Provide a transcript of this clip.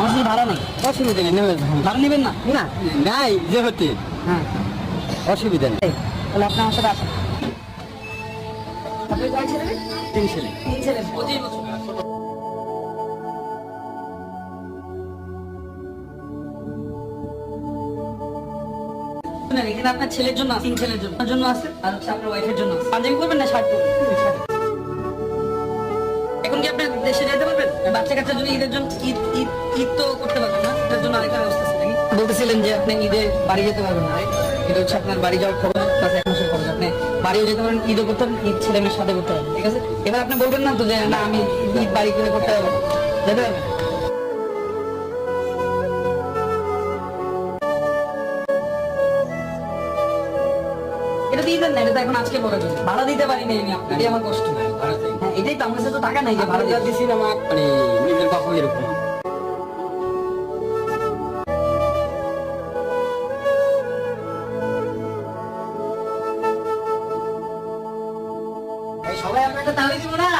আমার সাথে ভাড়া নেই। অসুবিধা নেই, নেমে যান। ভাড়া নেবেন না? না নাই যেহেতু হ্যাঁ, অসুবিধা নেই। তাহলে আপনি আমার সাথে আসেন। আপনি কয় ছেলে? 3 ছেলে। 3 ছেলে, 25 বছর। শুনেন, এখানে আপনার ছেলের জন্য আছে, 3 ছেলের জন্য, আপনার জন্য আছে, আর হচ্ছে আপনার ওয়াইফের জন্য আছে। পাঞ্জাবি পরবেন না শার্ট পরবেন? এখন কি আপনি দেশে যেতে পারবেন? বাচ্চা কাচ্চার জন্য ঈদের জন্য ঈদ ঈদ ঈদ তো করতে পারবেন না, এটার জন্য আরেকটা ব্যবস্থা আছে নাকি? বলতেছিলেন যে আপনি ঈদে বাড়ি যেতে পারবেন না, right? এটা হচ্ছে আপনার বাড়ি যাওয়ার খবর, প্লাস 1 মাসের খরচ। আপনি বাড়িও যেতে পারেন, ঈদও করতে পারেন, ঈদ ছেলে মেয়ের সাথে করতে পারবেন, ঠিক আছে? এবার আপনি বলবেন না তো যে না আমি ঈদ বাড়ি করে করতে পারবো, যেতে পারবেন? এটা দিয়ে দেন না, এটা তো এখন আজকে বলে দিন। ভাড়া দিতে পারিনি আমি আপনাকে, এটাই আমার কষ্ট। হ্যাঁ, এটাই তো, আমার কাছে তো টাকা নাই যে ভাড়া ভাড়া দিয়ে দিছি না মা, মানে নিজের বাপু এরকম। সবাই আপনাকে তাড়ি দিব না।